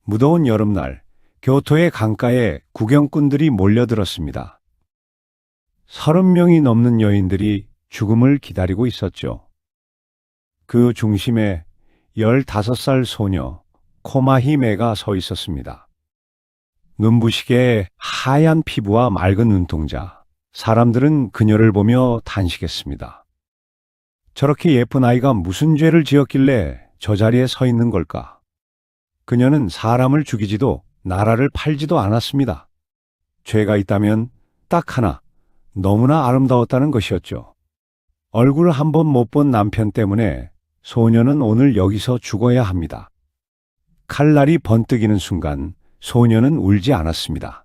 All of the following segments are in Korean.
무더운 여름날, 교토의 강가에 구경꾼들이 몰려들었습니다. 30명이 넘는 여인들이 죽음을 기다리고 있었죠. 그 중심에 15살 소녀 코마히메가 서 있었습니다. 눈부시게 하얀 피부와 맑은 눈동자. 사람들은 그녀를 보며 탄식했습니다. 저렇게 예쁜 아이가 무슨 죄를 지었길래 저 자리에 서 있는 걸까? 그녀는 사람을 죽이지도 나라를 팔지도 않았습니다. 죄가 있다면 딱 하나, 너무나 아름다웠다는 것이었죠. 얼굴 한 번 못 본 남편 때문에 소녀는 오늘 여기서 죽어야 합니다. 칼날이 번뜩이는 순간 소녀는 울지 않았습니다.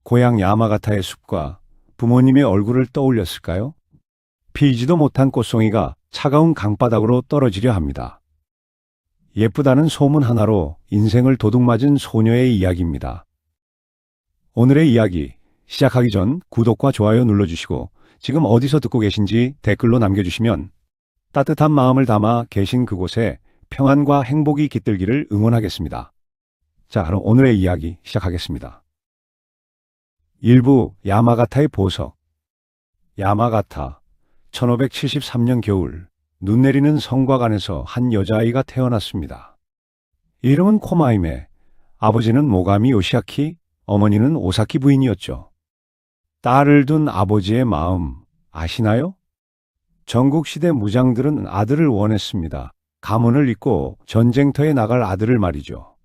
고향 야마가타의 숲과 부모님의 얼굴을 떠올렸을까요? 피지도 못한 꽃송이가 차가운 강바닥으로 떨어지려 합니다. 예쁘다는 소문 하나로 인생을 도둑맞은 소녀의 이야기입니다. 오늘의 이야기 시작하기 전 구독과 좋아요 눌러주시고 지금 어디서 듣고 계신지 댓글로 남겨주시면 따뜻한 마음을 담아 계신 그곳에 평안과 행복이 깃들기를 응원하겠습니다. 자, 그럼 오늘의 이야기 시작하겠습니다. 일부 야마가타의 보석. 야마가타, 1573년 겨울, 눈 내리는 성곽 안에서 한 여자아이가 태어났습니다. 이름은 코마히메, 아버지는 모가미 요시아키, 어머니는 오사키 부인이었죠. 딸을 둔 아버지의 마음 아시나요? 전국시대 무장들은 아들을 원했습니다. 가문을 잇고 전쟁터에 나갈 아들을 말이죠.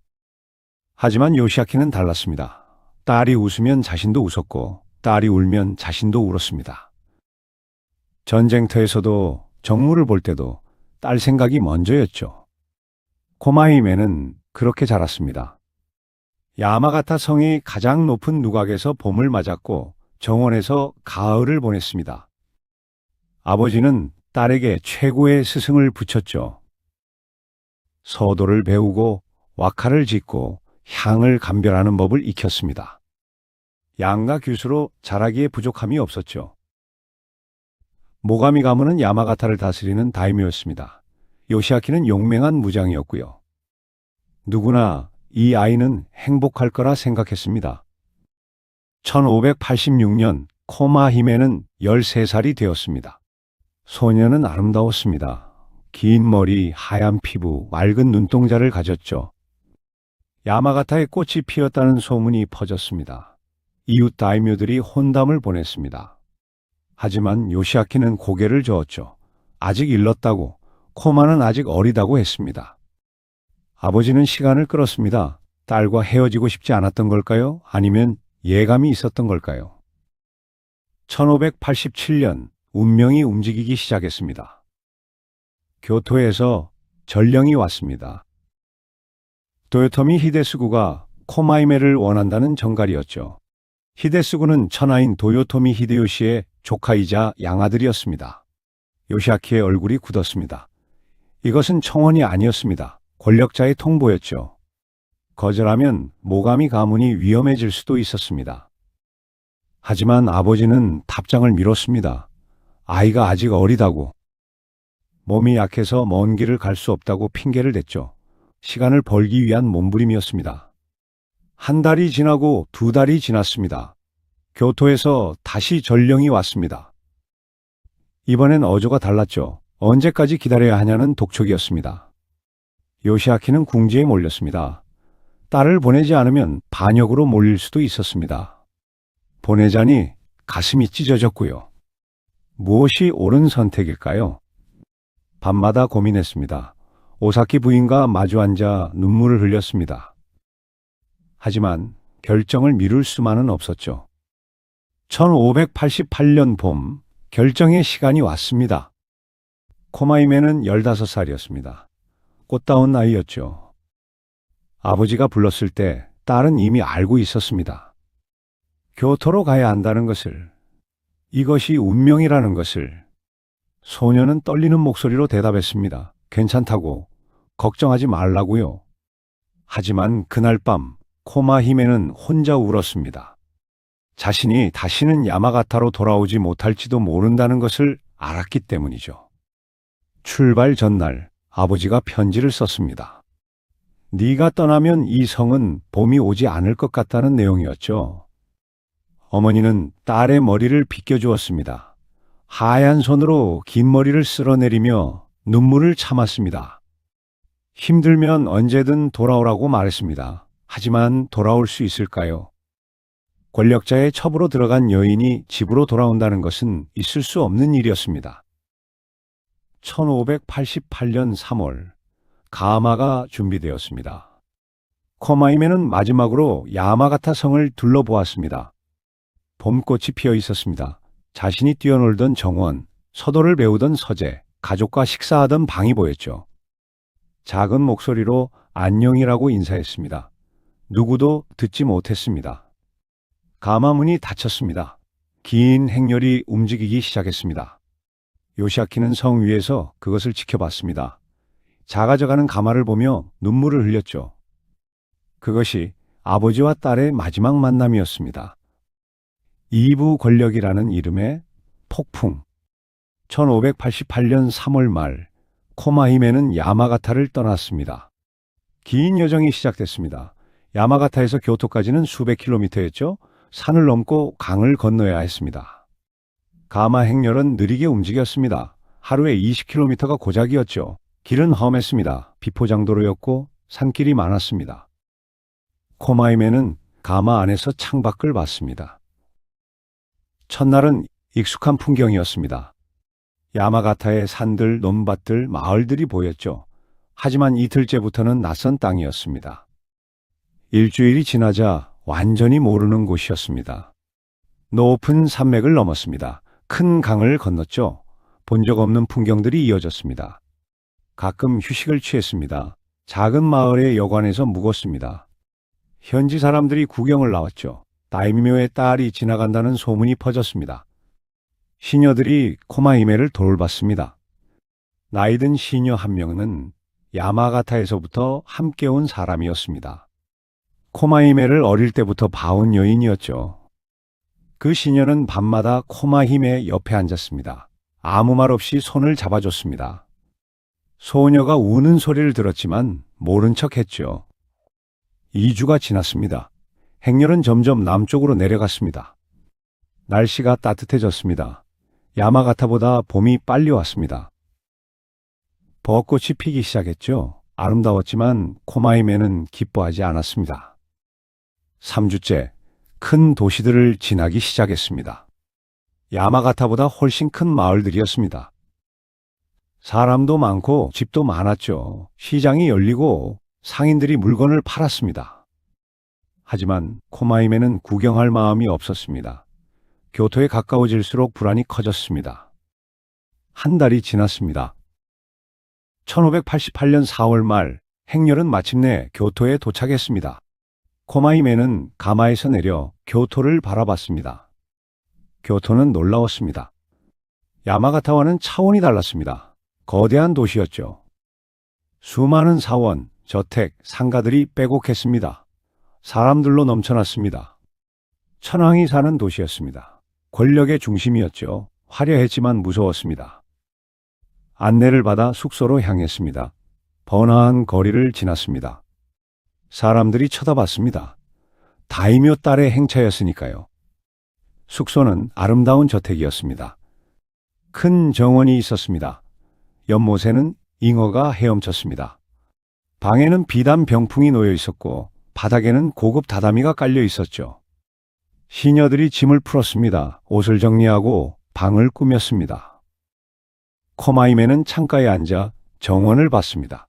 하지만 요시아키는 달랐습니다. 딸이 웃으면 자신도 웃었고 딸이 울면 자신도 울었습니다. 전쟁터에서도 정무를 볼 때도 딸 생각이 먼저였죠. 코마히메는 그렇게 자랐습니다. 야마가타 성이 가장 높은 누각에서 봄을 맞았고 정원에서 가을을 보냈습니다. 아버지는 딸에게 최고의 스승을 붙였죠. 서도를 배우고 왁카를 짓고 향을 감별하는 법을 익혔습니다. 양가 규수로 자라기에 부족함이 없었죠. 모가미 가문은 야마가타를 다스리는 다이묘였습니다. 요시아키는 용맹한 무장이었고요. 누구나 이 아이는 행복할 거라 생각했습니다. 1586년 코마히메는 13살이 되었습니다. 소녀는 아름다웠습니다. 긴 머리, 하얀 피부, 맑은 눈동자를 가졌죠. 야마가타에 꽃이 피었다는 소문이 퍼졌습니다. 이웃 다이묘들이 혼담을 보냈습니다. 하지만 요시아키는 고개를 저었죠. 아직 일렀다고, 코마는 아직 어리다고 했습니다. 아버지는 시간을 끌었습니다. 딸과 헤어지고 싶지 않았던 걸까요? 아니면 예감이 있었던 걸까요? 1587년 운명이 움직이기 시작했습니다. 교토에서 전령이 왔습니다. 도요토미 히데스구가 코마히메를 원한다는 정갈이었죠. 히데스구는 천하인 도요토미 히데요시의 조카이자 양아들이었습니다. 요시아키의 얼굴이 굳었습니다. 이것은 청원이 아니었습니다. 권력자의 통보였죠. 거절하면 모가미 가문이 위험해질 수도 있었습니다. 하지만 아버지는 답장을 미뤘습니다. 아이가 아직 어리다고. 몸이 약해서 먼 길을 갈 수 없다고 핑계를 댔죠. 시간을 벌기 위한 몸부림이었습니다. 한 달이 지나고 2달이 지났습니다. 교토에서 다시 전령이 왔습니다. 이번엔 어조가 달랐죠. 언제까지 기다려야 하냐는 독촉이었습니다. 요시아키는 궁지에 몰렸습니다. 딸을 보내지 않으면 반역으로 몰릴 수도 있었습니다. 보내자니 가슴이 찢어졌고요. 무엇이 옳은 선택일까요? 밤마다 고민했습니다. 오사키 부인과 마주 앉아 눈물을 흘렸습니다. 하지만 결정을 미룰 수만은 없었죠. 1588년 봄, 결정의 시간이 왔습니다. 코마히메는 15살이었습니다. 꽃다운 나이였죠. 아버지가 불렀을 때 딸은 이미 알고 있었습니다. 교토로 가야 한다는 것을, 이것이 운명이라는 것을. 소녀는 떨리는 목소리로 대답했습니다. 괜찮다고, 걱정하지 말라고요. 하지만 그날 밤 코마히메는 혼자 울었습니다. 자신이 다시는 야마가타로 돌아오지 못할지도 모른다는 것을 알았기 때문이죠. 출발 전날 아버지가 편지를 썼습니다. 네가 떠나면 이 성은 봄이 오지 않을 것 같다는 내용이었죠. 어머니는 딸의 머리를 빗겨주었습니다. 하얀 손으로 긴 머리를 쓸어내리며 눈물을 참았습니다. 힘들면 언제든 돌아오라고 말했습니다. 하지만 돌아올 수 있을까요? 권력자의 첩으로 들어간 여인이 집으로 돌아온다는 것은 있을 수 없는 일이었습니다. 1588년 3월, 가마가 준비되었습니다. 코마이메는 마지막으로 야마가타 성을 둘러보았습니다. 봄꽃이 피어 있었습니다. 자신이 뛰어놀던 정원, 서도를 배우던 서재, 가족과 식사하던 방이 보였죠. 작은 목소리로 안녕이라고 인사했습니다. 누구도 듣지 못했습니다. 가마문이 닫혔습니다. 긴 행렬이 움직이기 시작했습니다. 요시아키는 성 위에서 그것을 지켜봤습니다. 작아져가는 가마를 보며 눈물을 흘렸죠. 그것이 아버지와 딸의 마지막 만남이었습니다. 이부 권력이라는 이름의 폭풍. 1588년 3월 말, 코마히메는 야마가타를 떠났습니다. 긴 여정이 시작됐습니다. 야마가타에서 교토까지는 수백 킬로미터였죠. 산을 넘고 강을 건너야 했습니다. 가마 행렬은 느리게 움직였습니다. 하루에 20킬로미터가 고작이었죠. 길은 험했습니다. 비포장도로였고 산길이 많았습니다. 코마히메는 가마 안에서 창밖을 봤습니다. 첫날은 익숙한 풍경이었습니다. 야마가타의 산들, 논밭들, 마을들이 보였죠. 하지만 이틀째부터는 낯선 땅이었습니다. 일주일이 지나자 완전히 모르는 곳이었습니다. 높은 산맥을 넘었습니다. 큰 강을 건넜죠. 본 적 없는 풍경들이 이어졌습니다. 가끔 휴식을 취했습니다. 작은 마을의 여관에서 묵었습니다. 현지 사람들이 구경을 나왔죠. 다이미묘의 딸이 지나간다는 소문이 퍼졌습니다. 시녀들이 코마히메를 돌봤습니다. 나이든 시녀 한 명은 야마가타에서부터 함께 온 사람이었습니다. 코마히메를 어릴 때부터 봐온 여인이었죠. 그 시녀는 밤마다 코마히메 옆에 앉았습니다. 아무 말 없이 손을 잡아줬습니다. 소녀가 우는 소리를 들었지만 모른 척 했죠. 2주가 지났습니다. 행렬은 점점 남쪽으로 내려갔습니다. 날씨가 따뜻해졌습니다. 야마가타보다 봄이 빨리 왔습니다. 벚꽃이 피기 시작했죠. 아름다웠지만 코마히메는 기뻐하지 않았습니다. 3주째 큰 도시들을 지나기 시작했습니다. 야마가타보다 훨씬 큰 마을들이었습니다. 사람도 많고 집도 많았죠. 시장이 열리고 상인들이 물건을 팔았습니다. 하지만 코마히메는 구경할 마음이 없었습니다. 교토에 가까워질수록 불안이 커졌습니다. 한 달이 지났습니다. 1588년 4월 말, 행렬은 마침내 교토에 도착했습니다. 코마히메는 가마에서 내려 교토를 바라봤습니다. 교토는 놀라웠습니다. 야마가타와는 차원이 달랐습니다. 거대한 도시였죠. 수많은 사원, 저택, 상가들이 빼곡했습니다. 사람들로 넘쳐났습니다. 천황이 사는 도시였습니다. 권력의 중심이었죠. 화려했지만 무서웠습니다. 안내를 받아 숙소로 향했습니다. 번화한 거리를 지났습니다. 사람들이 쳐다봤습니다. 다이묘 딸의 행차였으니까요. 숙소는 아름다운 저택이었습니다. 큰 정원이 있었습니다. 연못에는 잉어가 헤엄쳤습니다. 방에는 비단 병풍이 놓여 있었고 바닥에는 고급 다다미가 깔려 있었죠. 시녀들이 짐을 풀었습니다. 옷을 정리하고 방을 꾸몄습니다. 코마히메는 창가에 앉아 정원을 봤습니다.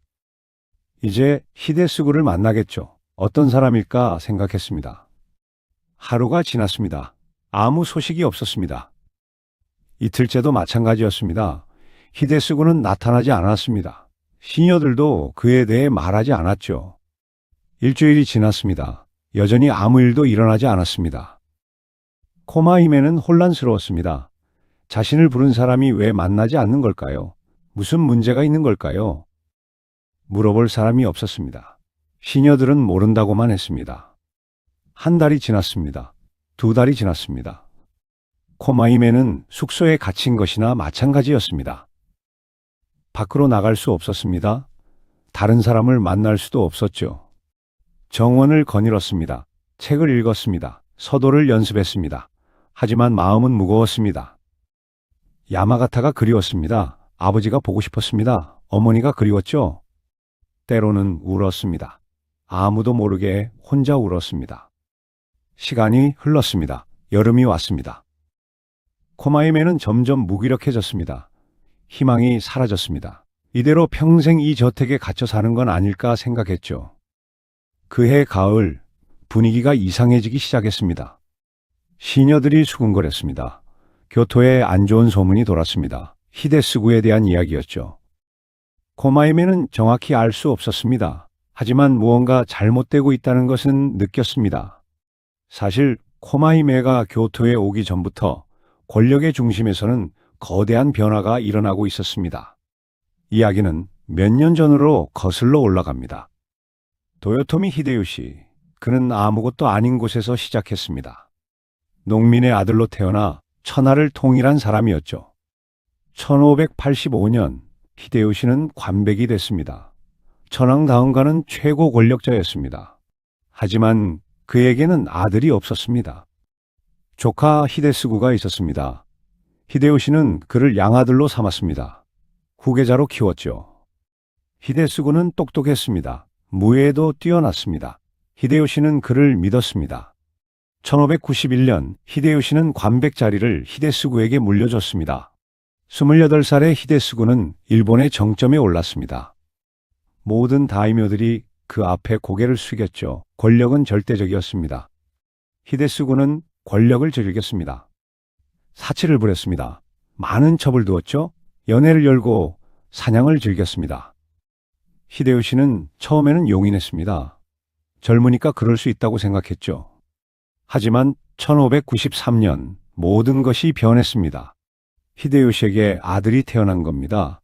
이제 히데스구를 만나겠죠. 어떤 사람일까 생각했습니다. 하루가 지났습니다. 아무 소식이 없었습니다. 이틀째도 마찬가지였습니다. 히데스구는 나타나지 않았습니다. 시녀들도 그에 대해 말하지 않았죠. 일주일이 지났습니다. 여전히 아무 일도 일어나지 않았습니다. 코마히메는 혼란스러웠습니다. 자신을 부른 사람이 왜 만나지 않는 걸까요? 무슨 문제가 있는 걸까요? 물어볼 사람이 없었습니다. 시녀들은 모른다고만 했습니다. 한 달이 지났습니다. 2달이 지났습니다. 코마히메는 숙소에 갇힌 것이나 마찬가지였습니다. 밖으로 나갈 수 없었습니다. 다른 사람을 만날 수도 없었죠. 정원을 거닐었습니다. 책을 읽었습니다. 서도를 연습했습니다. 하지만 마음은 무거웠습니다. 야마가타가 그리웠습니다. 아버지가 보고 싶었습니다. 어머니가 그리웠죠. 때로는 울었습니다. 아무도 모르게 혼자 울었습니다. 시간이 흘렀습니다. 여름이 왔습니다. 코마이메는 점점 무기력해졌습니다. 희망이 사라졌습니다. 이대로 평생 이 저택에 갇혀 사는 건 아닐까 생각했죠. 그해 가을, 분위기가 이상해지기 시작했습니다. 시녀들이 수군거렸습니다. 교토에 안 좋은 소문이 돌았습니다. 히데스구에 대한 이야기였죠. 코마이메는 정확히 알 수 없었습니다. 하지만 무언가 잘못되고 있다는 것은 느꼈습니다. 사실 코마이메가 교토에 오기 전부터 권력의 중심에서는 거대한 변화가 일어나고 있었습니다. 이야기는 몇 년 전으로 거슬러 올라갑니다. 도요토미 히데요시, 그는 아무것도 아닌 곳에서 시작했습니다. 농민의 아들로 태어나 천하를 통일한 사람이었죠. 1585년 히데요시는 관백이 됐습니다. 천황다음과는 최고 권력자였습니다. 하지만 그에게는 아들이 없었습니다. 조카 히데스구가 있었습니다. 히데요시는 그를 양아들로 삼았습니다. 후계자로 키웠죠. 히데스구는 똑똑했습니다. 무예에도 뛰어났습니다. 히데요시는 그를 믿었습니다. 1591년 히데요시는 관백 자리를 히데스구에게 물려줬습니다. 28살의 히데스구는 일본의 정점에 올랐습니다. 모든 다이묘들이 그 앞에 고개를 숙였죠. 권력은 절대적이었습니다. 히데스구는 권력을 즐겼습니다. 사치를 부렸습니다. 많은 첩을 두었죠. 연회를 열고 사냥을 즐겼습니다. 히데요시는 처음에는 용인했습니다. 젊으니까 그럴 수 있다고 생각했죠. 하지만 1593년 모든 것이 변했습니다. 히데요시에게 아들이 태어난 겁니다.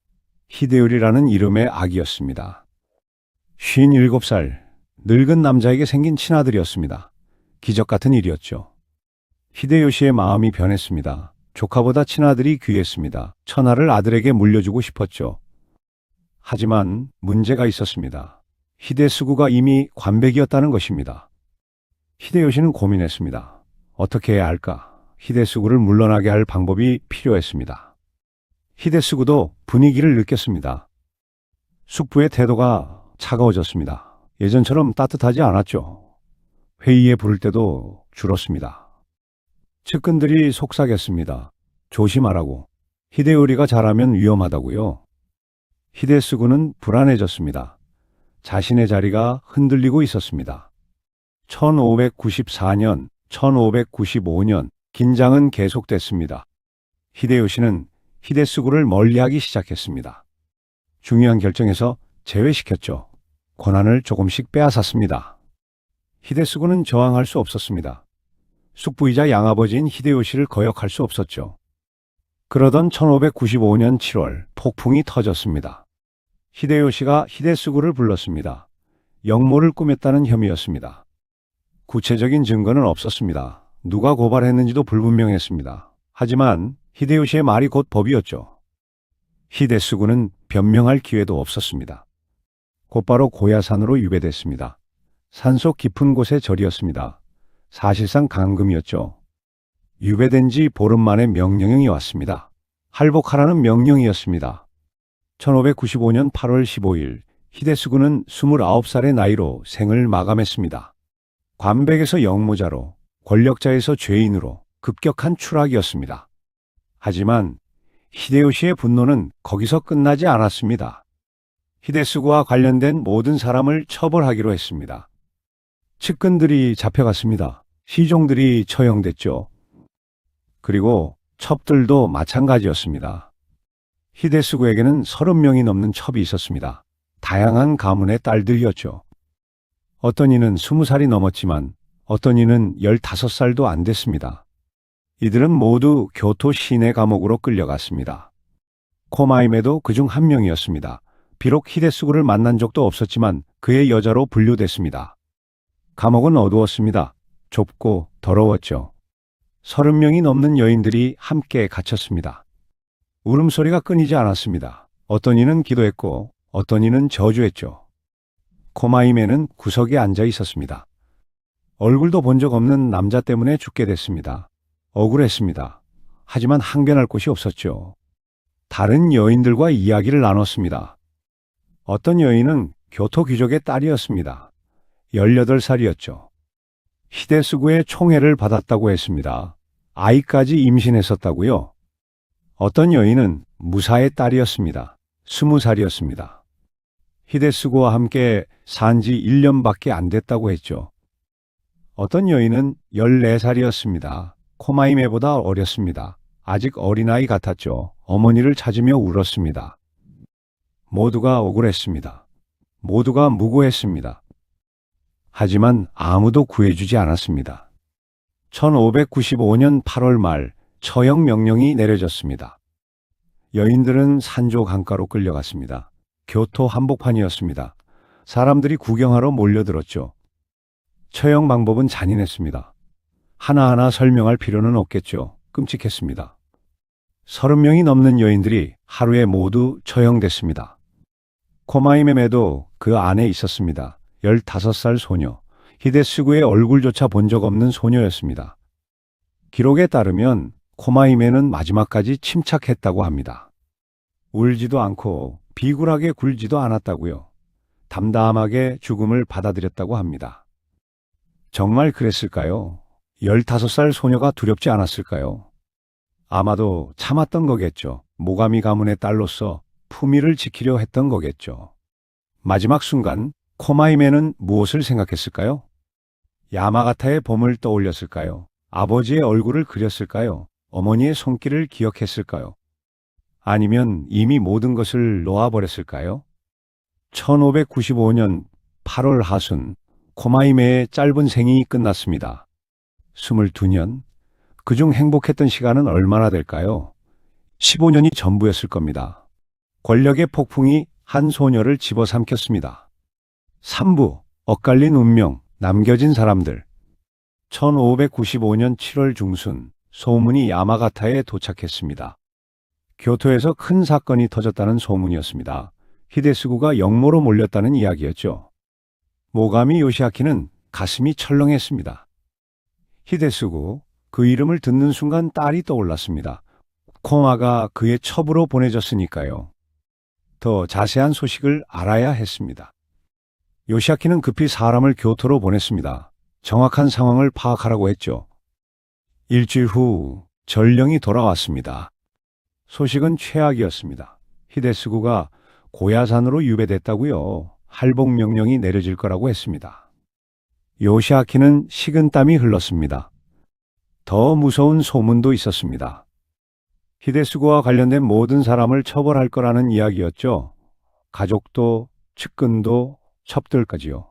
히데요리라는 이름의 아기였습니다. 57살, 늙은 남자에게 생긴 친아들이었습니다. 기적 같은 일이었죠. 히데요시의 마음이 변했습니다. 조카보다 친아들이 귀했습니다. 천하를 아들에게 물려주고 싶었죠. 하지만 문제가 있었습니다. 히데스구가 이미 관백이었다는 것입니다. 히데요시는 고민했습니다. 어떻게 해야 할까? 히데스구를 물러나게 할 방법이 필요했습니다. 히데스구도 분위기를 느꼈습니다. 숙부의 태도가 차가워졌습니다. 예전처럼 따뜻하지 않았죠. 회의에 부를 때도 줄었습니다. 측근들이 속삭였습니다. 조심하라고. 히데요리가 잘하면 위험하다고요. 히데스구는 불안해졌습니다. 자신의 자리가 흔들리고 있었습니다. 1594년, 1595년 긴장은 계속됐습니다. 히데요시는 히데스구를 멀리하기 시작했습니다. 중요한 결정에서 제외시켰죠. 권한을 조금씩 빼앗았습니다. 히데스구는 저항할 수 없었습니다. 숙부이자 양아버지인 히데요시를 거역할 수 없었죠. 그러던 1595년 7월 폭풍이 터졌습니다. 히데요시가 히데스구를 불렀습니다. 역모를 꾸몄다는 혐의였습니다. 구체적인 증거는 없었습니다. 누가 고발했는지도 불분명했습니다. 하지만 히데요시의 말이 곧 법이었죠. 히데스구는 변명할 기회도 없었습니다. 곧바로 고야산으로 유배됐습니다. 산속 깊은 곳의 절이었습니다. 사실상 감금이었죠. 유배된 지 보름 만에 명령이 왔습니다. 할복하라는 명령이었습니다. 1595년 8월 15일 히데스구는 29살의 나이로 생을 마감했습니다. 관백에서 역모자로, 권력자에서 죄인으로 급격한 추락이었습니다. 하지만 히데요시의 분노는 거기서 끝나지 않았습니다. 히데스구와 관련된 모든 사람을 처벌하기로 했습니다. 측근들이 잡혀갔습니다. 시종들이 처형됐죠. 그리고 첩들도 마찬가지였습니다. 히데스구에게는 30명이 넘는 첩이 있었습니다. 다양한 가문의 딸들이었죠. 어떤 이는 20살이 넘었지만 어떤 이는 15살도 안 됐습니다. 이들은 모두 교토 시내 감옥으로 끌려갔습니다. 코마이메도 그중 한 명이었습니다. 비록 히데스구를 만난 적도 없었지만 그의 여자로 분류됐습니다. 감옥은 어두웠습니다. 좁고 더러웠죠. 30명이 넘는 여인들이 함께 갇혔습니다. 울음소리가 끊이지 않았습니다. 어떤 이는 기도했고 어떤 이는 저주했죠. 코마이메는 구석에 앉아 있었습니다. 얼굴도 본 적 없는 남자 때문에 죽게 됐습니다. 억울했습니다. 하지만 항변할 곳이 없었죠. 다른 여인들과 이야기를 나눴습니다. 어떤 여인은 교토 귀족의 딸이었습니다. 18살이었죠. 히데스구의 총애를 받았다고 했습니다. 아이까지 임신했었다고요. 어떤 여인은 무사의 딸이었습니다. 20살이었습니다. 히데스구와 함께 산 지 1년밖에 안 됐다고 했죠. 어떤 여인은 14살이었습니다. 코마이메보다 어렸습니다. 아직 어린아이 같았죠. 어머니를 찾으며 울었습니다. 모두가 억울했습니다. 모두가 무고했습니다. 하지만 아무도 구해주지 않았습니다. 1595년 8월 말 처형 명령이 내려졌습니다. 여인들은 산조 강가로 끌려갔습니다. 교토 한복판이었습니다. 사람들이 구경하러 몰려들었죠. 처형 방법은 잔인했습니다. 하나하나 설명할 필요는 없겠죠. 끔찍했습니다. 30명이 넘는 여인들이 하루에 모두 처형됐습니다. 코마이메도 그 안에 있었습니다. 15살 소녀. 히데스구의 얼굴조차 본 적 없는 소녀였습니다. 기록에 따르면 코마이메는 마지막까지 침착했다고 합니다. 울지도 않고 비굴하게 굴지도 않았다고요. 담담하게 죽음을 받아들였다고 합니다. 정말 그랬을까요? 15살 소녀가 두렵지 않았을까요? 아마도 참았던 거겠죠. 모가미 가문의 딸로서 품위를 지키려 했던 거겠죠. 마지막 순간 코마이메는 무엇을 생각했을까요? 야마가타의 봄을 떠올렸을까요? 아버지의 얼굴을 그렸을까요? 어머니의 손길을 기억했을까요? 아니면 이미 모든 것을 놓아버렸을까요? 1595년 8월 하순 코마이메의 짧은 생이 끝났습니다. 22년, 그중 행복했던 시간은 얼마나 될까요? 15년이 전부였을 겁니다. 권력의 폭풍이 한 소녀를 집어삼켰습니다. 3부, 엇갈린 운명, 남겨진 사람들. 1595년 7월 중순, 소문이 야마가타에 도착했습니다. 교토에서 큰 사건이 터졌다는 소문이었습니다. 히데스구가 역모로 몰렸다는 이야기였죠. 모가미 요시아키는 가슴이 철렁했습니다. 히데스구, 그 이름을 듣는 순간 딸이 떠올랐습니다. 코마가 그의 첩으로 보내졌으니까요. 더 자세한 소식을 알아야 했습니다. 요시아키는 급히 사람을 교토로 보냈습니다. 정확한 상황을 파악하라고 했죠. 일주일 후 전령이 돌아왔습니다. 소식은 최악이었습니다. 히데스구가 고야산으로 유배됐다고요. 할복 명령이 내려질 거라고 했습니다. 요시아키는 식은땀이 흘렀습니다. 더 무서운 소문도 있었습니다. 히데스구와 관련된 모든 사람을 처벌할 거라는 이야기였죠. 가족도, 측근도, 첩들까지요.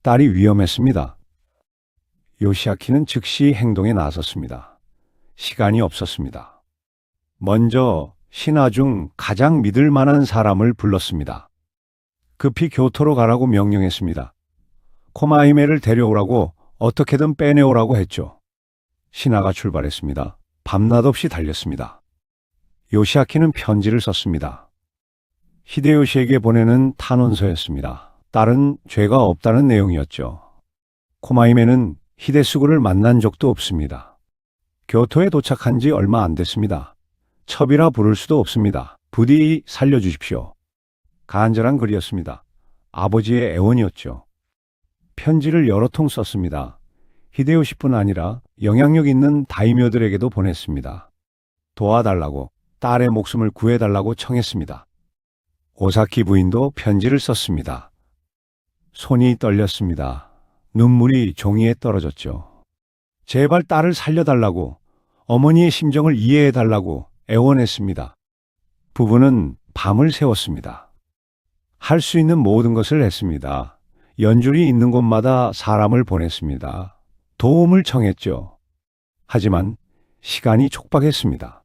딸이 위험했습니다. 요시아키는 즉시 행동에 나섰습니다. 시간이 없었습니다. 먼저 신하 중 가장 믿을 만한 사람을 불렀습니다. 급히 교토로 가라고 명령했습니다. 코마이메를 데려오라고 어떻게든 빼내오라고 했죠. 신하가 출발했습니다. 밤낮 없이 달렸습니다. 요시아키는 편지를 썼습니다. 히데요시에게 보내는 탄원서였습니다. 딸은 죄가 없다는 내용이었죠. 코마이메는 히데스구를 만난 적도 없습니다. 교토에 도착한 지 얼마 안 됐습니다. 첩이라 부를 수도 없습니다. 부디 살려주십시오. 간절한 글이었습니다. 아버지의 애원이었죠. 편지를 여러 통 썼습니다. 히데요시뿐 아니라 영향력 있는 다이묘들에게도 보냈습니다. 도와달라고, 딸의 목숨을 구해달라고 청했습니다. 오사키 부인도 편지를 썼습니다. 손이 떨렸습니다. 눈물이 종이에 떨어졌죠. 제발 딸을 살려달라고, 어머니의 심정을 이해해달라고 애원했습니다. 부부는 밤을 새웠습니다. 할 수 있는 모든 것을 했습니다. 연줄이 있는 곳마다 사람을 보냈습니다. 도움을 청했죠. 하지만 시간이 촉박했습니다.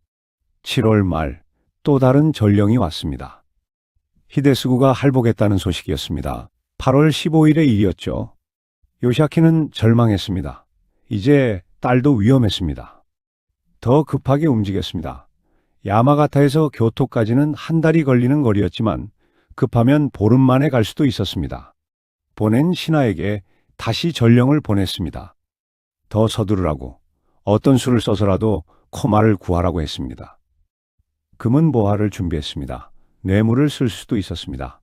7월 말 또 다른 전령이 왔습니다. 히데스구가 할복했다는 소식이었습니다. 8월 15일의 일이었죠. 요시아키는 절망했습니다. 이제 딸도 위험했습니다. 더 급하게 움직였습니다. 야마가타에서 교토까지는 한 달이 걸리는 거리였지만 급하면 보름 만에 갈 수도 있었습니다. 보낸 신하에게 다시 전령을 보냈습니다. 더 서두르라고, 어떤 수를 써서라도 코마를 구하라고 했습니다. 금은 보화를 준비했습니다. 뇌물을 쓸 수도 있었습니다.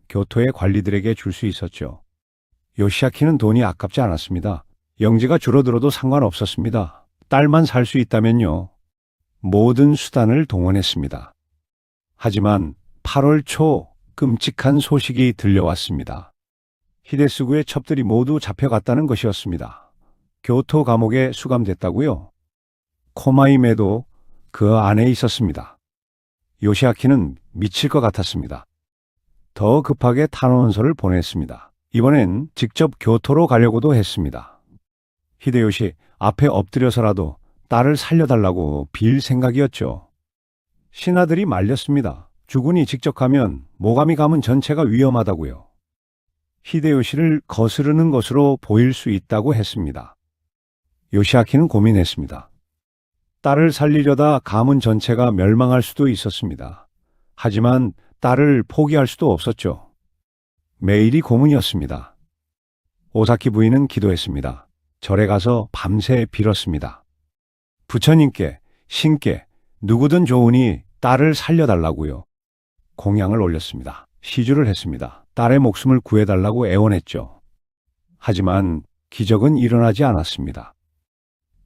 교토의 관리들에게 줄 수 있었죠. 요시아키는 돈이 아깝지 않았습니다. 영지가 줄어들어도 상관없었습니다. 딸만 살 수 있다면요. 모든 수단을 동원했습니다. 하지만 8월 초 끔찍한 소식이 들려왔습니다. 히데스구의 첩들이 모두 잡혀갔다는 것이었습니다. 교토 감옥에 수감됐다고요? 코마이메도 그 안에 있었습니다. 요시아키는 미칠 것 같았습니다. 더 급하게 탄원서를 보냈습니다. 이번엔 직접 교토로 가려고도 했습니다. 히데요시 앞에 엎드려서라도 딸을 살려달라고 빌 생각이었죠. 신하들이 말렸습니다. 주군이 직접 가면 모가미 가문 전체가 위험하다고요. 히데요시를 거스르는 것으로 보일 수 있다고 했습니다. 요시아키는 고민했습니다. 딸을 살리려다 가문 전체가 멸망할 수도 있었습니다. 하지만 딸을 포기할 수도 없었죠. 매일이 고문이었습니다. 오사키 부인은 기도했습니다. 절에 가서 밤새 빌었습니다. 부처님께, 신께, 누구든 좋으니 딸을 살려달라고요. 공양을 올렸습니다. 시주를 했습니다. 딸의 목숨을 구해달라고 애원했죠. 하지만 기적은 일어나지 않았습니다.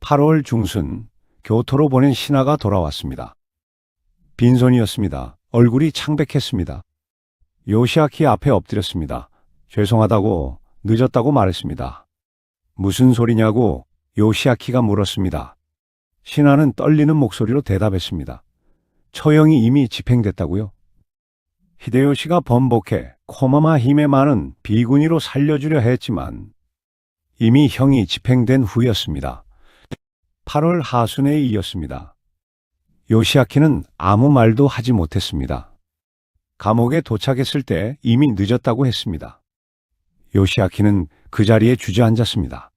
8월 중순 교토로 보낸 신하가 돌아왔습니다. 빈손이었습니다. 얼굴이 창백했습니다. 요시아키 앞에 엎드렸습니다. 죄송하다고, 늦었다고 말했습니다. 무슨 소리냐고 요시아키가 물었습니다. 신하는 떨리는 목소리로 대답했습니다. 처형이 이미 집행됐다고요? 히데요시가 번복해 코마마 히메마는 비구니로 살려주려 했지만 이미 형이 집행된 후였습니다. 8월 하순에 이었습니다. 요시아키는 아무 말도 하지 못했습니다. 감옥에 도착했을 때 이미 늦었다고 했습니다. 요시아키는 그 자리에 주저앉았습니다.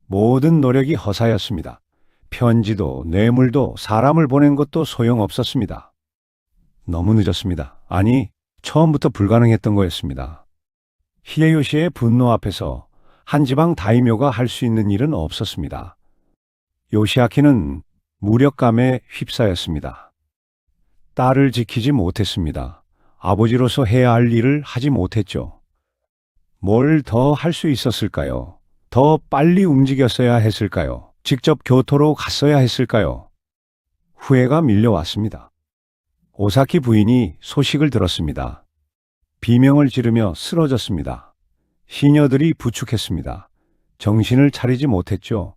모든 노력이 허사였습니다. 편지도 뇌물도 사람을 보낸 것도 소용없었습니다. 너무 늦었습니다. 아니, 처음부터 불가능했던 거였습니다. 히데요시의 분노 앞에서 한 지방 다이묘가 할 수 있는 일은 없었습니다. 요시아키는 무력감에 휩싸였습니다. 딸을 지키지 못했습니다. 아버지로서 해야 할 일을 하지 못했죠. 뭘 더 할 수 있었을까요? 더 빨리 움직였어야 했을까요? 직접 교토로 갔어야 했을까요? 후회가 밀려왔습니다. 오사키 부인이 소식을 들었습니다. 비명을 지르며 쓰러졌습니다. 시녀들이 부축했습니다. 정신을 차리지 못했죠.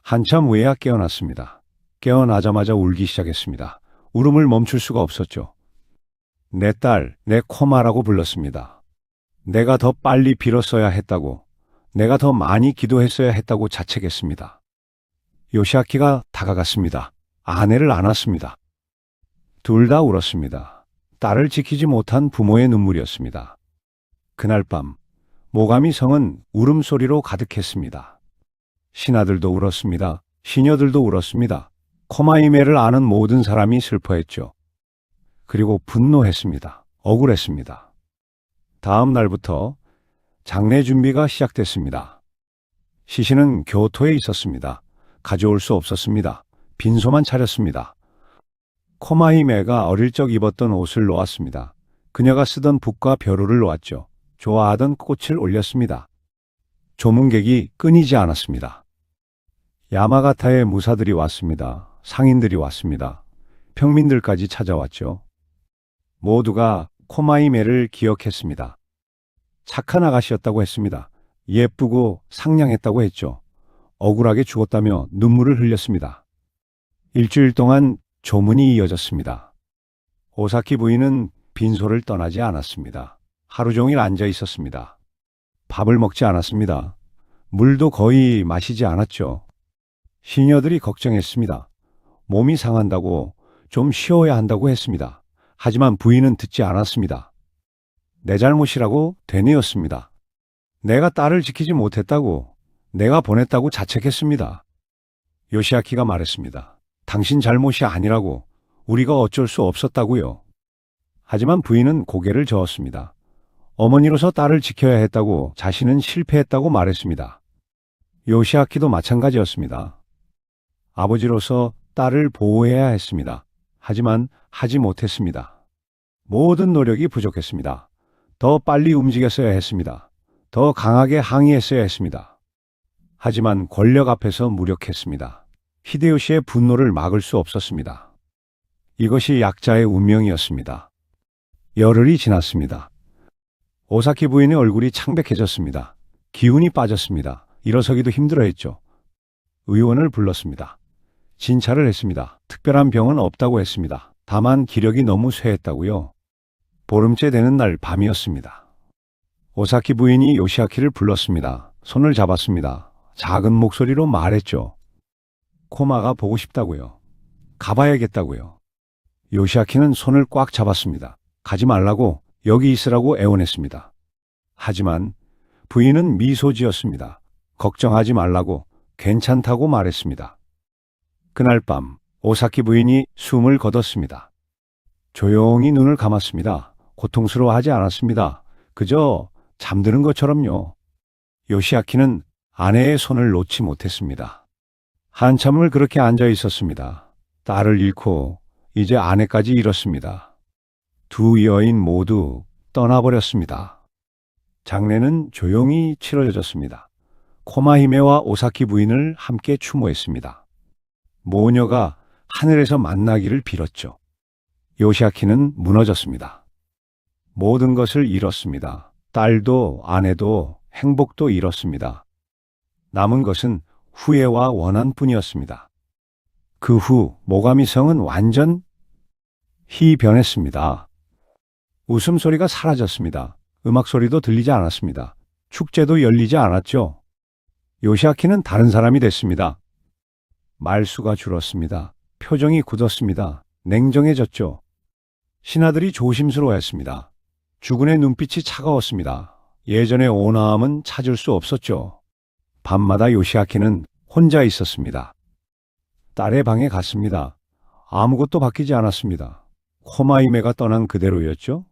한참 후에야 깨어났습니다. 깨어나자마자 울기 시작했습니다. 울음을 멈출 수가 없었죠. 내 딸, 내 코마라고 불렀습니다. 내가 더 빨리 빌었어야 했다고, 내가 더 많이 기도했어야 했다고 자책했습니다. 요시아키가 다가갔습니다. 아내를 안았습니다. 둘 다 울었습니다. 딸을 지키지 못한 부모의 눈물이었습니다. 그날 밤, 모가미 성은 울음소리로 가득했습니다. 신하들도 울었습니다. 시녀들도 울었습니다. 코마이메를 아는 모든 사람이 슬퍼했죠. 그리고 분노했습니다. 억울했습니다. 다음 날부터 장례 준비가 시작됐습니다. 시신은 교토에 있었습니다. 가져올 수 없었습니다. 빈소만 차렸습니다. 코마이메가 어릴 적 입었던 옷을 놓았습니다. 그녀가 쓰던 붓과 벼루를 놓았죠. 좋아하던 꽃을 올렸습니다. 조문객이 끊이지 않았습니다. 야마가타의 무사들이 왔습니다. 상인들이 왔습니다. 평민들까지 찾아왔죠. 모두가 코마이메를 기억했습니다. 착한 아가씨였다고 했습니다. 예쁘고 상냥했다고 했죠. 억울하게 죽었다며 눈물을 흘렸습니다. 일주일 동안 조문이 이어졌습니다. 오사키 부인은 빈소를 떠나지 않았습니다. 하루 종일 앉아 있었습니다. 밥을 먹지 않았습니다. 물도 거의 마시지 않았죠. 시녀들이 걱정했습니다. 몸이 상한다고, 좀 쉬어야 한다고 했습니다. 하지만 부인은 듣지 않았습니다. 내 잘못이라고 되뇌었습니다. 내가 딸을 지키지 못했다고, 내가 보냈다고 자책했습니다. 요시아키가 말했습니다. 당신 잘못이 아니라고, 우리가 어쩔 수 없었다고요. 하지만 부인은 고개를 저었습니다. 어머니로서 딸을 지켜야 했다고 자신은 실패했다고 말했습니다. 요시아키도 마찬가지였습니다. 아버지로서 딸을 보호해야 했습니다. 하지만 하지 못했습니다. 모든 노력이 부족했습니다. 더 빨리 움직였어야 했습니다. 더 강하게 항의했어야 했습니다. 하지만 권력 앞에서 무력했습니다. 히데요시의 분노를 막을 수 없었습니다. 이것이 약자의 운명이었습니다. 열흘이 지났습니다. 오사키 부인의 얼굴이 창백해졌습니다. 기운이 빠졌습니다. 일어서기도 힘들어했죠. 의원을 불렀습니다. 진찰을 했습니다. 특별한 병은 없다고 했습니다. 다만 기력이 너무 쇠했다고요. 보름째 되는 날 밤이었습니다. 오사키 부인이 요시아키를 불렀습니다. 손을 잡았습니다. 작은 목소리로 말했죠. 코마가 보고 싶다고요. 가봐야겠다고요. 요시아키는 손을 꽉 잡았습니다. 가지 말라고, 여기 있으라고 애원했습니다. 하지만 부인은 미소 지었습니다. 걱정하지 말라고, 괜찮다고 말했습니다. 그날 밤 오사키 부인이 숨을 거뒀습니다. 조용히 눈을 감았습니다. 고통스러워하지 않았습니다. 그저 잠드는 것처럼요. 요시아키는 아내의 손을 놓지 못했습니다. 한참을 그렇게 앉아 있었습니다. 딸을 잃고 이제 아내까지 잃었습니다. 두 여인 모두 떠나버렸습니다. 장례는 조용히 치러졌습니다. 코마히메와 오사키 부인을 함께 추모했습니다. 모녀가 하늘에서 만나기를 빌었죠. 요시아키는 무너졌습니다. 모든 것을 잃었습니다. 딸도 아내도 행복도 잃었습니다. 남은 것은 후회와 원한뿐이었습니다. 그 후 모가미성은 완전 희변했습니다. 웃음소리가 사라졌습니다. 음악소리도 들리지 않았습니다. 축제도 열리지 않았죠. 요시아키는 다른 사람이 됐습니다. 말수가 줄었습니다. 표정이 굳었습니다. 냉정해졌죠. 신하들이 조심스러워했습니다. 주군의 눈빛이 차가웠습니다. 예전의 온화함은 찾을 수 없었죠. 밤마다 요시아키는 혼자 있었습니다. 딸의 방에 갔습니다. 아무것도 바뀌지 않았습니다. 코마히메가 떠난 그대로였죠.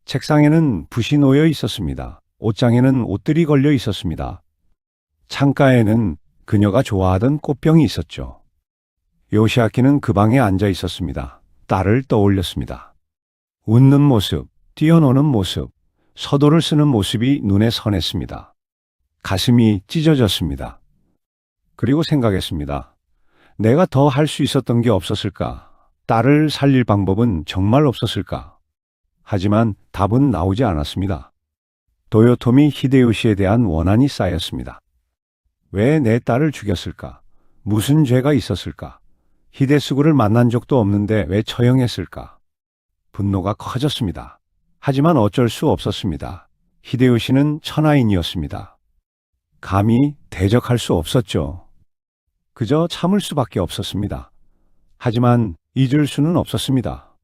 책상에는 붓이 놓여 있었습니다. 옷장에는 옷들이 걸려 있었습니다. 창가에는 그녀가 좋아하던 꽃병이 있었죠. 요시아키는 그 방에 앉아 있었습니다. 딸을 떠올렸습니다. 웃는 모습, 뛰어노는 모습, 서도를 쓰는 모습이 눈에 선했습니다. 가슴이 찢어졌습니다. 그리고 생각했습니다. 내가 더 할 수 있었던 게 없었을까? 딸을 살릴 방법은 정말 없었을까? 하지만 답은 나오지 않았습니다. 도요토미 히데요시에 대한 원한이 쌓였습니다. 왜 내 딸을 죽였을까? 무슨 죄가 있었을까? 히데스구를 만난 적도 없는데 왜 처형했을까? 분노가 커졌습니다. 하지만 어쩔 수 없었습니다. 히데요시는 천하인이었습니다. 감히 대적할 수 없었죠. 그저 참을 수밖에 없었습니다. 하지만 잊을 수는 없었습니다.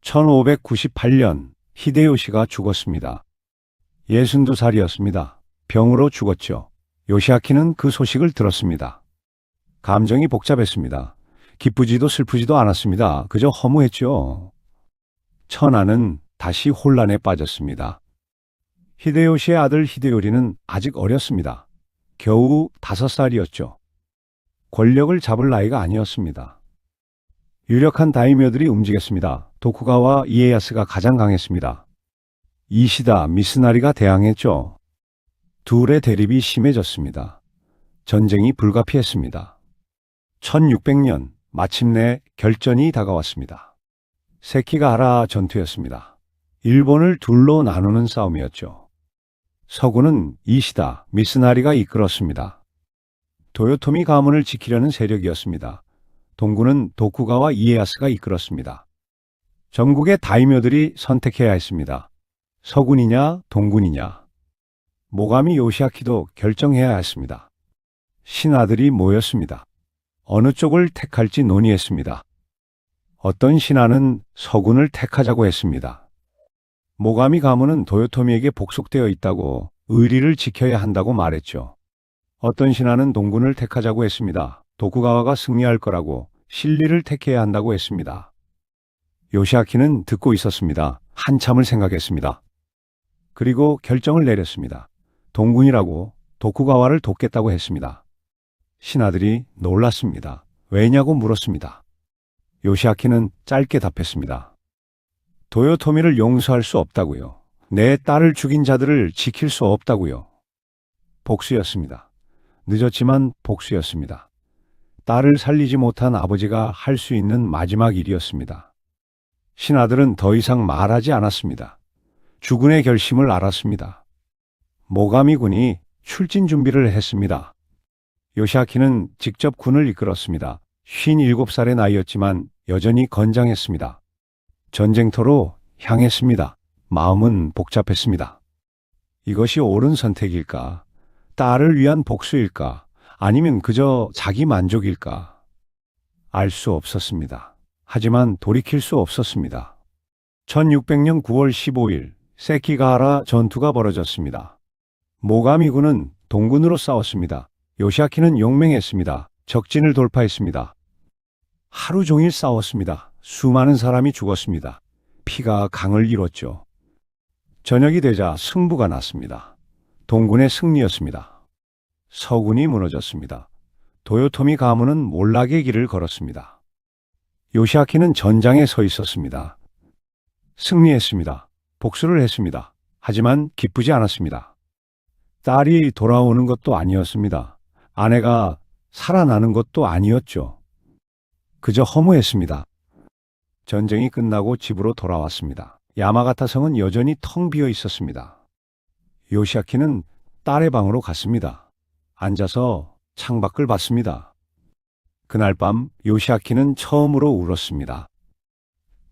1598년 히데요시가 죽었습니다. 62살이었습니다. 병으로 죽었죠. 요시아키는 그 소식을 들었습니다. 감정이 복잡했습니다. 기쁘지도 슬프지도 않았습니다. 그저 허무했죠. 천하는 다시 혼란에 빠졌습니다. 히데요시의 아들 히데요리는 아직 어렸습니다. 겨우 5살이었죠. 권력을 잡을 나이가 아니었습니다. 유력한 다이묘들이 움직였습니다. 도쿠가와 이에야스가 가장 강했습니다. 이시다, 미스나리가 대항했죠. 둘의 대립이 심해졌습니다. 전쟁이 불가피했습니다. 1600년 마침내 결전이 다가왔습니다. 세키가하라 전투였습니다. 일본을 둘로 나누는 싸움이었죠. 서구는 이시다, 미스나리가 이끌었습니다. 도요토미 가문을 지키려는 세력이었습니다. 동구는 도쿠가와 이에야스가 이끌었습니다. 전국의 다이묘들이 선택해야 했습니다. 서군이냐 동군이냐. 모가미 요시아키도 결정해야 했습니다. 신하들이 모였습니다. 어느 쪽을 택할지 논의했습니다. 어떤 신하는 서군을 택하자고 했습니다. 모가미 가문은 도요토미에게 복속되어 있다고 의리를 지켜야 한다고 말했죠. 어떤 신하는 동군을 택하자고 했습니다. 도쿠가와가 승리할 거라고 신리를 택해야 한다고 했습니다. 요시아키는 듣고 있었습니다. 한참을 생각했습니다. 그리고 결정을 내렸습니다. 동군이라고 도쿠가와를 돕겠다고 했습니다. 신하들이 놀랐습니다. 왜냐고 물었습니다. 요시아키는 짧게 답했습니다. 도요토미를 용서할 수 없다고요. 내 딸을 죽인 자들을 지킬 수 없다고요. 복수였습니다. 늦었지만 복수였습니다. 딸을 살리지 못한 아버지가 할 수 있는 마지막 일이었습니다. 신하들은 더 이상 말하지 않았습니다. 주군의 결심을 알았습니다. 모가미 군이 출진 준비를 했습니다. 요시아키는 직접 군을 이끌었습니다. 57살의 나이였지만 여전히 건장했습니다. 전쟁터로 향했습니다. 마음은 복잡했습니다. 이것이 옳은 선택일까? 딸을 위한 복수일까? 아니면 그저 자기 만족일까? 알 수 없었습니다. 하지만 돌이킬 수 없었습니다. 1600년 9월 15일 세키가하라 전투가 벌어졌습니다. 모가미군은 동군으로 싸웠습니다. 요시아키는 용맹했습니다. 적진을 돌파했습니다. 하루 종일 싸웠습니다. 수많은 사람이 죽었습니다. 피가 강을 이뤘죠. 저녁이 되자 승부가 났습니다. 동군의 승리였습니다. 서군이 무너졌습니다. 도요토미 가문은 몰락의 길을 걸었습니다. 요시아키는 전장에 서 있었습니다. 승리했습니다. 복수를 했습니다. 하지만 기쁘지 않았습니다. 딸이 돌아오는 것도 아니었습니다. 아내가 살아나는 것도 아니었죠. 그저 허무했습니다. 전쟁이 끝나고 집으로 돌아왔습니다. 야마가타 성은 여전히 텅 비어 있었습니다. 요시아키는 딸의 방으로 갔습니다. 앉아서 창밖을 봤습니다. 그날 밤 요시아키는 처음으로 울었습니다.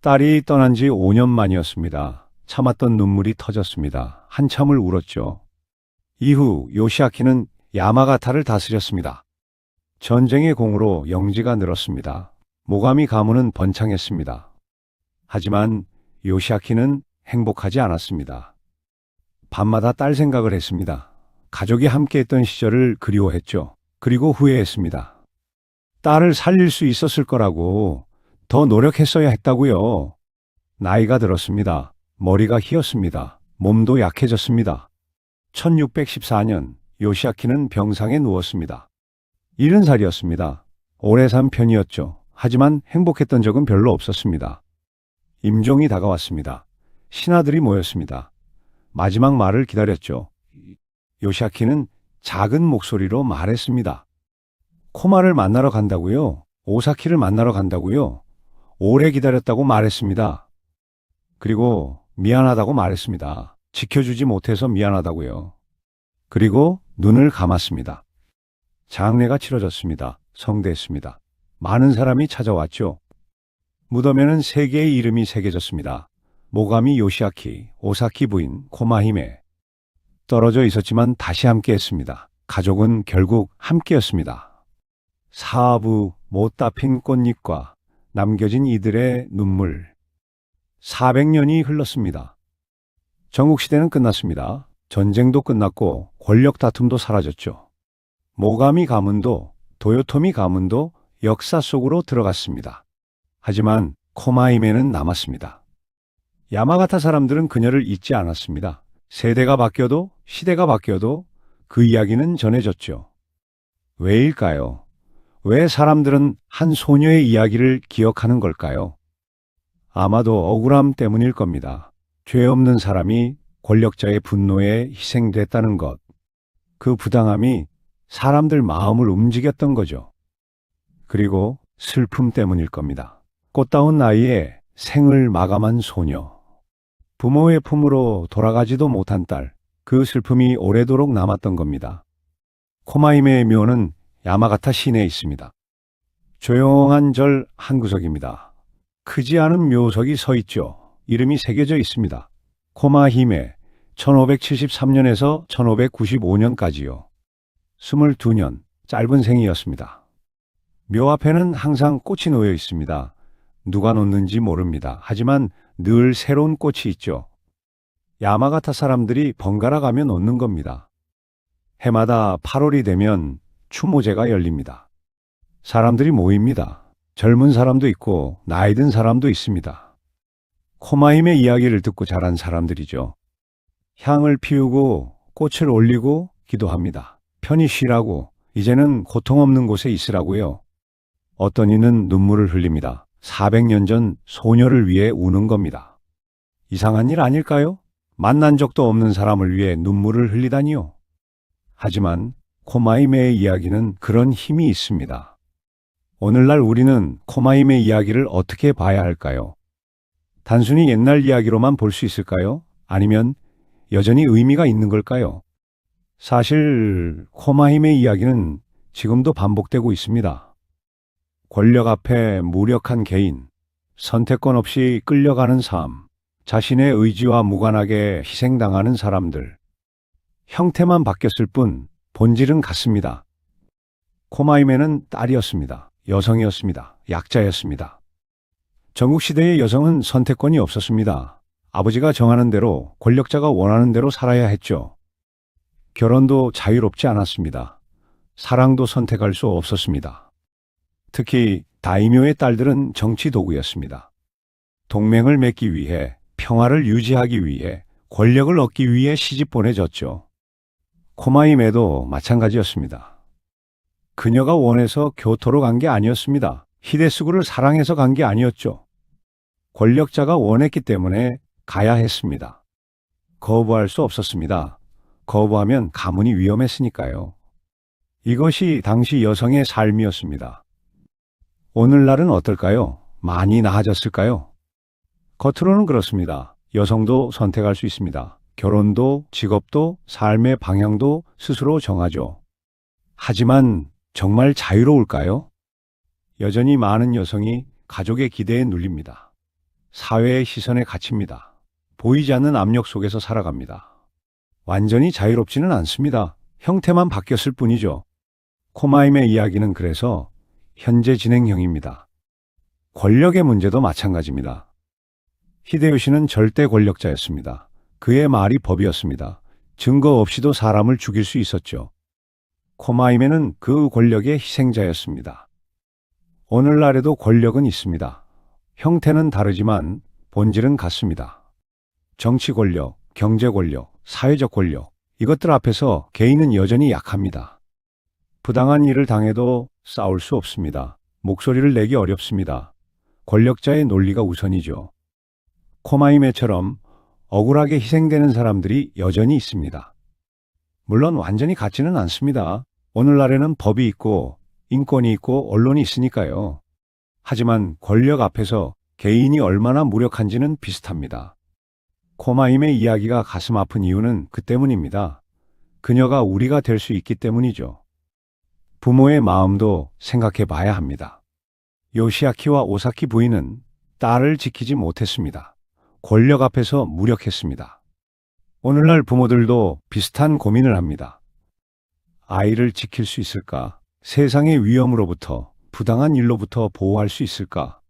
딸이 떠난 지 5년 만이었습니다. 참았던 눈물이 터졌습니다. 한참을 울었죠. 이후 요시아키는 야마가타를 다스렸습니다. 전쟁의 공으로 영지가 늘었습니다. 모가미 가문은 번창했습니다. 하지만 요시아키는 행복하지 않았습니다. 밤마다 딸 생각을 했습니다. 가족이 함께했던 시절을 그리워했죠. 그리고 후회했습니다. 딸을 살릴 수 있었을 거라고 더 노력했어야 했다고요. 나이가 들었습니다. 머리가 휘었습니다. 몸도 약해졌습니다. 1614년 요시아키는 병상에 누웠습니다. 70살이었습니다. 오래 산 편이었죠. 하지만 행복했던 적은 별로 없었습니다. 임종이 다가왔습니다. 신하들이 모였습니다. 마지막 말을 기다렸죠. 요시아키는 작은 목소리로 말했습니다. 코마를 만나러 간다고요? 오사키를 만나러 간다고요? 오래 기다렸다고 말했습니다. 그리고 미안하다고 말했습니다. 지켜주지 못해서 미안하다고요. 그리고 눈을 감았습니다. 장례가 치러졌습니다. 성대했습니다. 많은 사람이 찾아왔죠. 무덤에는 세 개의 이름이 새겨졌습니다. 모가미 요시아키, 오사키 부인, 코마히메. 떨어져 있었지만 다시 함께했습니다. 가족은 결국 함께였습니다. 사부 못다 핀 꽃잎과 남겨진 이들의 눈물. 400년이 흘렀습니다. 전국시대는 끝났습니다. 전쟁도 끝났고 권력 다툼도 사라졌죠. 모가미 가문도 도요토미 가문도 역사 속으로 들어갔습니다. 하지만 코마히메는 남았습니다. 야마가타 사람들은 그녀를 잊지 않았습니다. 세대가 바뀌어도 시대가 바뀌어도 그 이야기는 전해졌죠. 왜일까요? 왜 사람들은 한 소녀의 이야기를 기억하는 걸까요? 아마도 억울함 때문일 겁니다. 죄 없는 사람이 권력자의 분노에 희생됐다는 것. 그 부당함이 사람들 마음을 움직였던 거죠. 그리고 슬픔 때문일 겁니다. 꽃다운 나이에 생을 마감한 소녀. 부모의 품으로 돌아가지도 못한 딸. 그 슬픔이 오래도록 남았던 겁니다. 코마히메의 묘는 야마가타 시내에 있습니다. 조용한 절 한 구석입니다. 크지 않은 묘석이 서 있죠. 이름이 새겨져 있습니다. 코마히메, 1573년에서 1595년까지요. 22년, 짧은 생이었습니다. 묘 앞에는 항상 꽃이 놓여 있습니다. 누가 놓는지 모릅니다. 하지만 늘 새로운 꽃이 있죠. 야마가타 사람들이 번갈아 가며 놓는 겁니다. 해마다 8월이 되면 추모제가 열립니다. 사람들이 모입니다. 젊은 사람도 있고 나이 든 사람도 있습니다. 코마힘의 이야기를 듣고 자란 사람들이죠. 향을 피우고 꽃을 올리고 기도합니다. 편히 쉬라고, 이제는 고통 없는 곳에 있으라고요. 어떤 이는 눈물을 흘립니다. 400년 전 소녀를 위해 우는 겁니다. 이상한 일 아닐까요? 만난 적도 없는 사람을 위해 눈물을 흘리다니요. 하지만 코마이메의 이야기는 그런 힘이 있습니다. 오늘날 우리는 코마이메 이야기를 어떻게 봐야 할까요? 단순히 옛날 이야기로만 볼 수 있을까요? 아니면 여전히 의미가 있는 걸까요? 사실 코마힘의 이야기는 지금도 반복되고 있습니다. 권력 앞에 무력한 개인, 선택권 없이 끌려가는 삶, 자신의 의지와 무관하게 희생당하는 사람들. 형태만 바뀌었을 뿐 본질은 같습니다. 코마이메는 딸이었습니다. 여성이었습니다. 약자였습니다. 전국시대의 여성은 선택권이 없었습니다. 아버지가 정하는 대로, 권력자가 원하는 대로 살아야 했죠. 결혼도 자유롭지 않았습니다. 사랑도 선택할 수 없었습니다. 특히 다이묘의 딸들은 정치 도구였습니다. 동맹을 맺기 위해, 평화를 유지하기 위해, 권력을 얻기 위해 시집 보내졌죠. 코마이메도 마찬가지였습니다. 그녀가 원해서 교토로 간 게 아니었습니다. 히데스구를 사랑해서 간 게 아니었죠. 권력자가 원했기 때문에 가야 했습니다. 거부할 수 없었습니다. 거부하면 가문이 위험했으니까요. 이것이 당시 여성의 삶이었습니다. 오늘날은 어떨까요? 많이 나아졌을까요? 겉으로는 그렇습니다. 여성도 선택할 수 있습니다. 결혼도, 직업도, 삶의 방향도 스스로 정하죠. 하지만 정말 자유로울까요? 여전히 많은 여성이 가족의 기대에 눌립니다. 사회의 시선에 갇힙니다. 보이지 않는 압력 속에서 살아갑니다. 완전히 자유롭지는 않습니다. 형태만 바뀌었을 뿐이죠. 코마임의 이야기는 그래서 현재 진행형입니다. 권력의 문제도 마찬가지입니다. 히데요시는 절대 권력자였습니다. 그의 말이 법이었습니다. 증거 없이도 사람을 죽일 수 있었죠. 코마이메는 그 권력의 희생자였습니다. 오늘날에도 권력은 있습니다. 형태는 다르지만 본질은 같습니다. 정치 권력, 경제 권력, 사회적 권력, 이것들 앞에서 개인은 여전히 약합니다. 부당한 일을 당해도 싸울 수 없습니다. 목소리를 내기 어렵습니다. 권력자의 논리가 우선이죠. 코마이메처럼 억울하게 희생되는 사람들이 여전히 있습니다. 물론 완전히 같지는 않습니다. 오늘날에는 법이 있고 인권이 있고 언론이 있으니까요. 하지만 권력 앞에서 개인이 얼마나 무력한지는 비슷합니다. 코마임의 이야기가 가슴 아픈 이유는 그 때문입니다. 그녀가 우리가 될 수 있기 때문이죠. 부모의 마음도 생각해 봐야 합니다. 요시아키와 오사키 부인은 딸을 지키지 못했습니다. 권력 앞에서 무력했습니다. 오늘날 부모들도 비슷한 고민을 합니다. 아이를 지킬 수 있을까? 세상의 위험으로부터, 부당한 일로부터 보호할 수 있을까?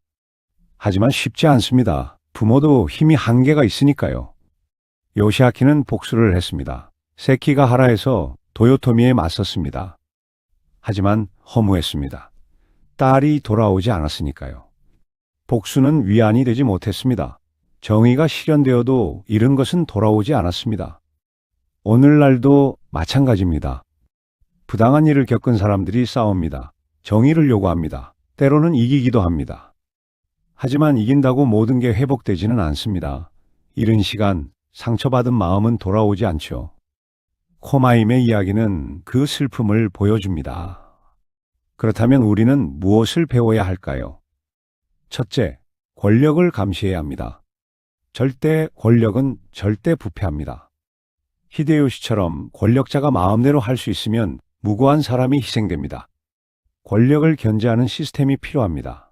하지만 쉽지 않습니다. 부모도 힘이 한계가 있으니까요. 요시아키는 복수를 했습니다. 세키가하라에서 도요토미에 맞섰습니다. 하지만 허무했습니다. 딸이 돌아오지 않았으니까요. 복수는 위안이 되지 못했습니다. 정의가 실현되어도 잃은 것은 돌아오지 않았습니다. 오늘날도 마찬가지입니다. 부당한 일을 겪은 사람들이 싸웁니다. 정의를 요구합니다. 때로는 이기기도 합니다. 하지만 이긴다고 모든 게 회복되지는 않습니다. 잃은 시간, 상처받은 마음은 돌아오지 않죠. 코마임의 이야기는 그 슬픔을 보여줍니다. 그렇다면 우리는 무엇을 배워야 할까요? 첫째, 권력을 감시해야 합니다. 절대 권력은 절대 부패합니다. 히데요시처럼 권력자가 마음대로 할 수 있으면 무고한 사람이 희생됩니다. 권력을 견제하는 시스템이 필요합니다.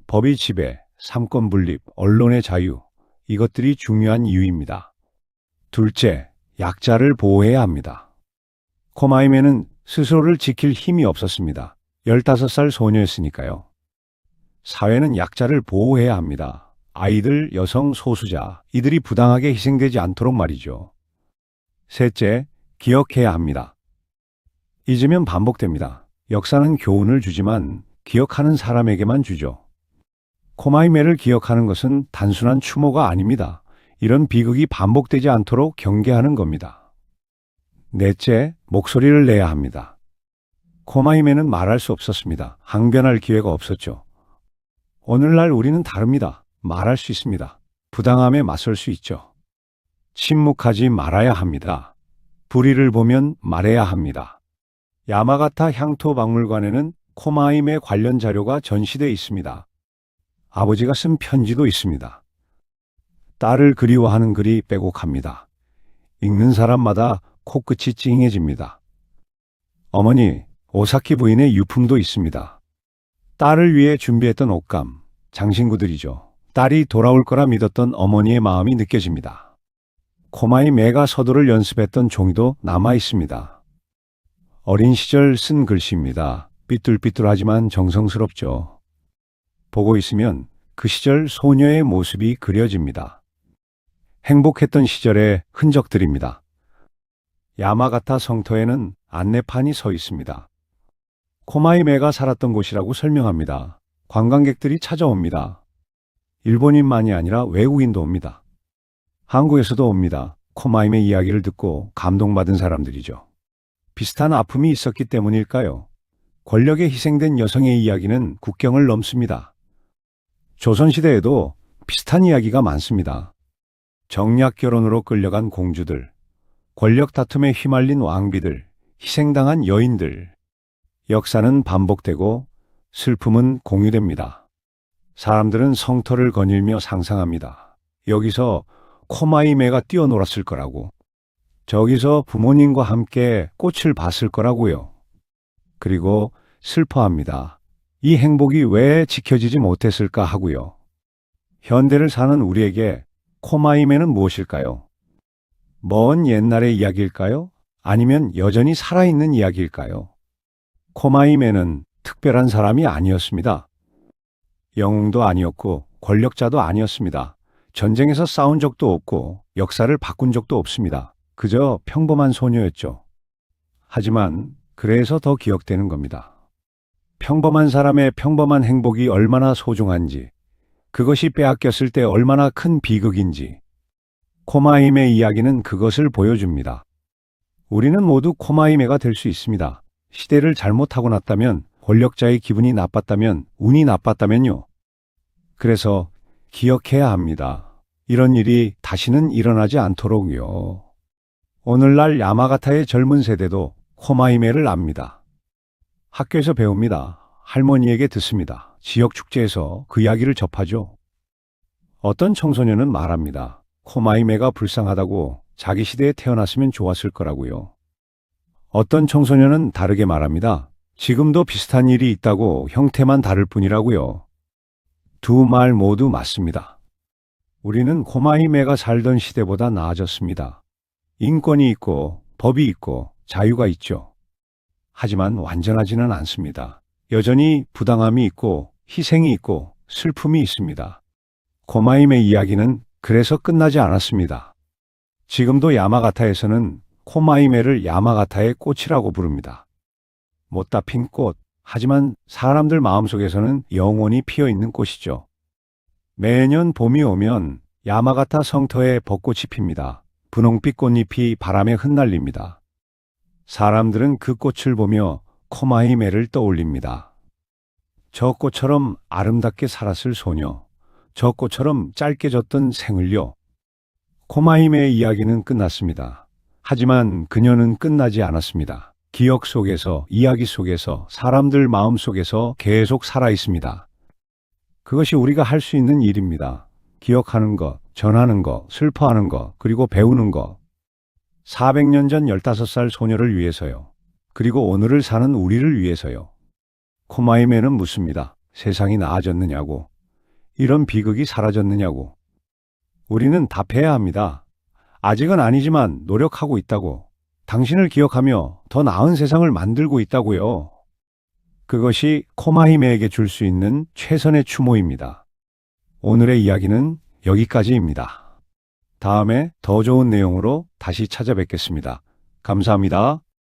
법의 지배, 삼권 분립, 언론의 자유, 이것들이 중요한 이유입니다. 둘째, 약자를 보호해야 합니다. 코마이메는 스스로를 지킬 힘이 없었습니다. 15살 소녀였으니까요. 사회는 약자를 보호해야 합니다. 아이들, 여성, 소수자, 이들이 부당하게 희생되지 않도록 말이죠. 셋째, 기억해야 합니다. 잊으면 반복됩니다. 역사는 교훈을 주지만 기억하는 사람에게만 주죠. 코마이메를 기억하는 것은 단순한 추모가 아닙니다. 이런 비극이 반복되지 않도록 경계하는 겁니다. 넷째, 목소리를 내야 합니다. 코마히메는 말할 수 없었습니다. 항변할 기회가 없었죠. 오늘날 우리는 다릅니다. 말할 수 있습니다. 부당함에 맞설 수 있죠. 침묵하지 말아야 합니다. 불의를 보면 말해야 합니다. 야마가타 향토 박물관에는 코마히메 관련 자료가 전시되어 있습니다. 아버지가 쓴 편지도 있습니다. 딸을 그리워하는 글이 빼곡합니다. 읽는 사람마다 코끝이 찡해집니다. 어머니, 오사키 부인의 유품도 있습니다. 딸을 위해 준비했던 옷감, 장신구들이죠. 딸이 돌아올 거라 믿었던 어머니의 마음이 느껴집니다. 코마히메가 서도를 연습했던 종이도 남아 있습니다. 어린 시절 쓴 글씨입니다. 삐뚤삐뚤하지만 정성스럽죠. 보고 있으면 그 시절 소녀의 모습이 그려집니다. 행복했던 시절의 흔적들입니다. 야마가타 성터에는 안내판이 서 있습니다. 코마히메가 살았던 곳이라고 설명합니다. 관광객들이 찾아옵니다. 일본인만이 아니라 외국인도 옵니다. 한국에서도 옵니다. 코마히메 이야기를 듣고 감동받은 사람들이죠. 비슷한 아픔이 있었기 때문일까요? 권력에 희생된 여성의 이야기는 국경을 넘습니다. 조선시대에도 비슷한 이야기가 많습니다. 정략 결혼으로 끌려간 공주들, 권력 다툼에 휘말린 왕비들, 희생당한 여인들. 역사는 반복되고 슬픔은 공유됩니다. 사람들은 성터를 거닐며 상상합니다. 여기서 코마히메가 뛰어놀았을 거라고. 저기서 부모님과 함께 꽃을 봤을 거라고요. 그리고 슬퍼합니다. 이 행복이 왜 지켜지지 못했을까 하고요. 현대를 사는 우리에게 코마히메는 무엇일까요? 먼 옛날의 이야기일까요? 아니면 여전히 살아있는 이야기일까요? 코마히메는 특별한 사람이 아니었습니다. 영웅도 아니었고 권력자도 아니었습니다. 전쟁에서 싸운 적도 없고 역사를 바꾼 적도 없습니다. 그저 평범한 소녀였죠. 하지만 그래서 더 기억되는 겁니다. 평범한 사람의 평범한 행복이 얼마나 소중한지, 그것이 빼앗겼을 때 얼마나 큰 비극인지, 코마히메 이야기는 그것을 보여줍니다. 우리는 모두 코마히메가 될 수 있습니다. 시대를 잘못 타고났다면, 권력자의 기분이 나빴다면, 운이 나빴다면요. 그래서 기억해야 합니다. 이런 일이 다시는 일어나지 않도록요. 오늘날 야마가타의 젊은 세대도 코마히메를 압니다. 학교에서 배웁니다. 할머니에게 듣습니다. 지역 축제에서 그 이야기를 접하죠. 어떤 청소년은 말합니다. 코마히메가 불쌍하다고, 자기 시대에 태어났으면 좋았을 거라고요. 어떤 청소년은 다르게 말합니다. 지금도 비슷한 일이 있다고, 형태만 다를 뿐이라고요. 두 말 모두 맞습니다. 우리는 코마히메가 살던 시대보다 나아졌습니다. 인권이 있고 법이 있고 자유가 있죠. 하지만 완전하지는 않습니다. 여전히 부당함이 있고 희생이 있고 슬픔이 있습니다. 코마히메 이야기는 그래서 끝나지 않았습니다. 지금도 야마가타에서는 코마히메를 야마가타의 꽃이라고 부릅니다. 못다 핀 꽃, 하지만 사람들 마음속에서는 영원히 피어있는 꽃이죠. 매년 봄이 오면 야마가타 성터에 벚꽃이 핍니다. 분홍빛 꽃잎이 바람에 흩날립니다. 사람들은 그 꽃을 보며 코마히메를 떠올립니다. 저 꽃처럼 아름답게 살았을 소녀, 저 꽃처럼 짧게 졌던 생을요. 코마히메의 이야기는 끝났습니다. 하지만 그녀는 끝나지 않았습니다. 기억 속에서, 이야기 속에서, 사람들 마음 속에서 계속 살아 있습니다. 그것이 우리가 할 수 있는 일입니다. 기억하는 것, 전하는 것, 슬퍼하는 것, 그리고 배우는 것. 400년 전 15살 소녀를 위해서요. 그리고 오늘을 사는 우리를 위해서요. 코마히메는 묻습니다. 세상이 나아졌느냐고. 이런 비극이 사라졌느냐고. 우리는 답해야 합니다. 아직은 아니지만 노력하고 있다고. 당신을 기억하며 더 나은 세상을 만들고 있다고요. 그것이 코마히메에게 줄 수 있는 최선의 추모입니다. 오늘의 이야기는 여기까지입니다. 다음에 더 좋은 내용으로 다시 찾아뵙겠습니다. 감사합니다.